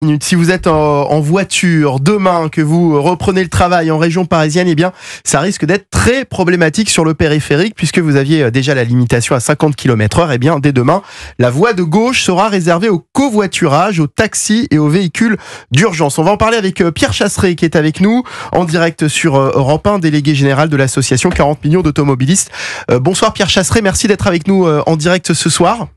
Si vous êtes en voiture demain, que vous reprenez le travail en région parisienne, eh bien, ça risque d'être très problématique sur le périphérique puisque vous aviez déjà la limitation à 50 km/h. Eh bien, dès demain, la voie de gauche sera réservée au covoiturage, aux taxis et aux véhicules d'urgence. On va en parler avec Pierre Chasseret qui est avec nous en direct sur Europe 1, délégué général de l'association 40 millions d'automobilistes. Bonsoir Pierre Chasseret, merci d'être avec nous en direct ce soir.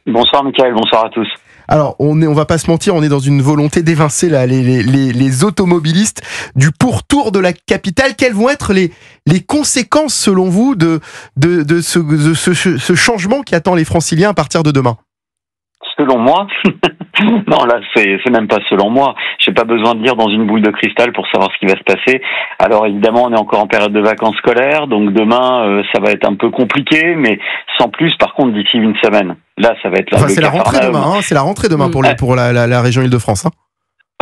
Bonsoir Mickaël, bonsoir à tous. Alors, on va pas se mentir, on est dans une volonté d'évincer là, les automobilistes du pourtour de la capitale. Quelles vont être les conséquences, selon vous, de ce changement qui attend les Franciliens à partir de demain ? Selon moi, non là c'est même pas selon moi. J'ai pas besoin de lire dans une boule de cristal pour savoir ce qui va se passer. Alors évidemment, on est encore en période de vacances scolaires, donc demain ça va être un peu compliqué, mais sans plus. Par contre, d'ici une semaine, là ça va être c'est la rentrée demain. Hein, c'est la rentrée demain pour la région Île-de-France. Hein.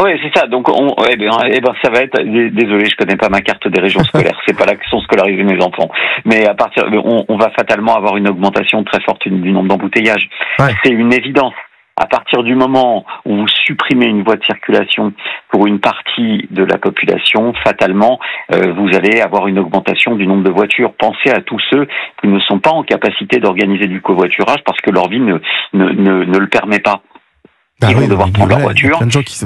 Oui, c'est ça. Donc, ça va être. Désolé, je connais pas ma carte des régions scolaires. C'est pas là que sont scolarisés mes enfants. Mais à partir, on va fatalement avoir une augmentation très forte du nombre d'embouteillages. Ouais. C'est une évidence. À partir du moment où vous supprimez une voie de circulation pour une partie de la population, fatalement, vous allez avoir une augmentation du nombre de voitures. Pensez à tous ceux qui ne sont pas en capacité d'organiser du covoiturage parce que leur vie ne le permet pas. Ils vont devoir prendre leur voiture,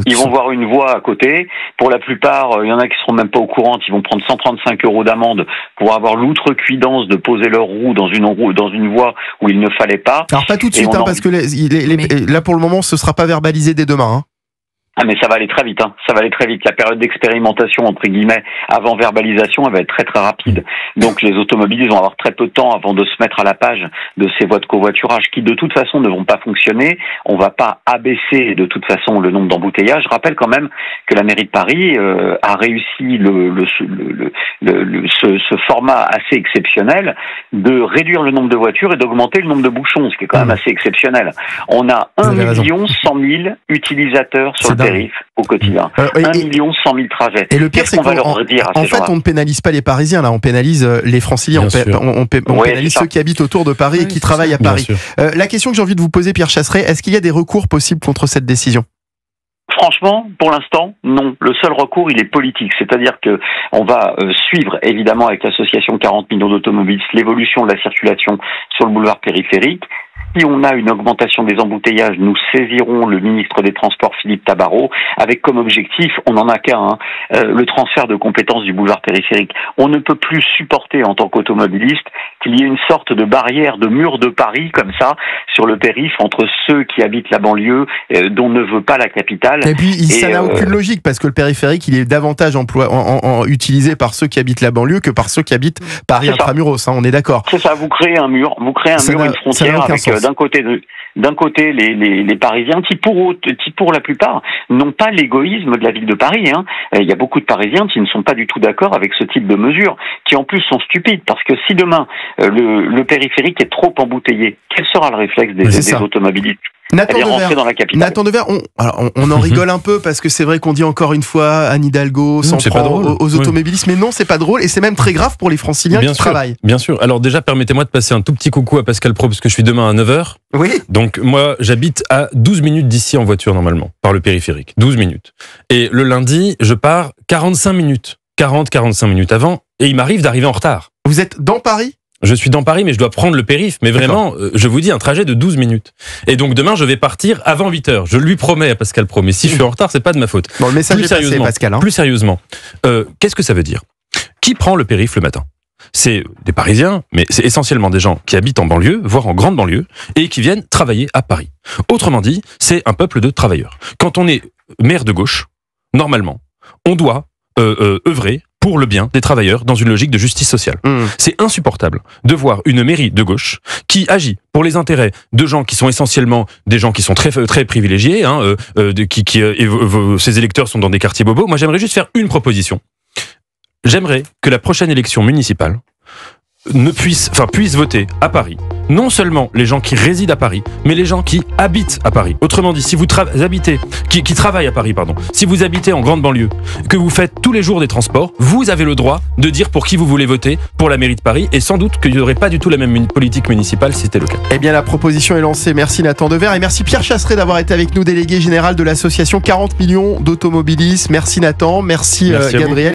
ils vont voir une voie à côté. Pour la plupart, il y en a qui seront même pas au courant, ils vont prendre 135 € d'amende pour avoir l'outrecuidance de poser leur roue dans une voie où il ne fallait pas. Alors pas tout de suite, parce que là pour le moment, ce sera pas verbalisé dès demain. Ah mais ça va aller très vite, ça va aller très vite. La période d'expérimentation entre guillemets avant verbalisation, elle va être très très rapide. Donc les automobilistes vont avoir très peu de temps avant de se mettre à la page de ces voies de covoiturage qui de toute façon ne vont pas fonctionner. On va pas abaisser de toute façon le nombre d'embouteillages. Je rappelle quand même que la mairie de Paris a réussi ce format assez exceptionnel de réduire le nombre de voitures et d'augmenter le nombre de bouchons, ce qui est quand même assez exceptionnel. On a 1 100 000 utilisateurs sur le périph' au quotidien. 1 100 000 trajets. Et le pire, c'est qu'on on ne pénalise pas les Parisiens, là, on pénalise les Franciliens, on pénalise ceux qui habitent autour de Paris et qui travaillent à Paris. La question que j'ai envie de vous poser, Pierre Chasseret, est-ce qu'il y a des recours possibles contre cette décision ? Franchement, pour l'instant, non. Le seul recours, il est politique. C'est-à-dire que on va suivre, évidemment, avec l'association 40 millions d'automobilistes, l'évolution de la circulation sur le boulevard périphérique. Si on a une augmentation des embouteillages, nous saisirons le ministre des Transports, Philippe Tabarot, avec comme objectif, on n'en a qu'un, le transfert de compétences du boulevard périphérique. On ne peut plus supporter, en tant qu'automobiliste, qu'il y ait une sorte de barrière, de mur de Paris, comme ça, sur le périph', entre ceux qui habitent la banlieue, dont ne veut pas la capitale. Et puis, ça n'a aucune logique, parce que le périphérique, il est davantage utilisé par ceux qui habitent la banlieue que par ceux qui habitent Paris intramuros, on est d'accord. C'est ça, vous créez un mur, une frontière avec... D'un côté, les Parisiens, qui pour la plupart n'ont pas l'égoïsme de la ville de Paris. Il y a beaucoup de Parisiens qui ne sont pas du tout d'accord avec ce type de mesures, qui en plus sont stupides, parce que si demain le périphérique est trop embouteillé, quel sera le réflexe des automobilistes ? Nathan Devers, on en rigole un peu parce que c'est vrai qu'on dit encore une fois Anne Hidalgo s'en prend aux automobilistes, mais non, c'est pas drôle et c'est même très grave pour les Franciliens qui travaillent. Bien sûr. Alors déjà, permettez-moi de passer un tout petit coucou à Pascal Pro parce que je suis demain à 9h. Oui. Donc moi, j'habite à 12 minutes d'ici en voiture normalement, par le périphérique. 12 minutes. Et le lundi, je pars 45 minutes. 45 minutes avant et il m'arrive d'arriver en retard. Vous êtes dans Paris ? Je suis dans Paris, mais je dois prendre le périph'. Mais vraiment, je vous dis, un trajet de 12 minutes. Et donc demain, je vais partir avant 8h. Je lui promets à Pascal Pro. Mais si je suis en retard, c'est pas de ma faute. Bon, le message est passé, Pascal. Plus sérieusement, qu'est-ce que ça veut dire ? Qui prend le périph' le matin ? C'est des Parisiens, mais c'est essentiellement des gens qui habitent en banlieue, voire en grande banlieue, et qui viennent travailler à Paris. Autrement dit, c'est un peuple de travailleurs. Quand on est maire de gauche, normalement, on doit œuvrer pour le bien des travailleurs dans une logique de justice sociale. C'est insupportable de voir une mairie de gauche qui agit pour les intérêts de gens qui sont essentiellement des gens qui sont très privilégiés, ces électeurs sont dans des quartiers bobos. Moi, j'aimerais juste faire une proposition. J'aimerais que la prochaine élection municipale, puissent voter à Paris. Non seulement les gens qui résident à Paris, mais les gens qui habitent à Paris. Autrement dit, si vous qui travaillent à Paris, pardon, si vous habitez en grande banlieue, que vous faites tous les jours des transports, vous avez le droit de dire pour qui vous voulez voter pour la mairie de Paris, et sans doute qu'il n'y aurait pas du tout la même politique municipale si c'était le cas. Eh bien, la proposition est lancée. Merci Nathan Dever et merci Pierre Chasseret d'avoir été avec nous, délégué général de l'association 40 millions d'automobilistes. Merci Nathan, merci Gabriel.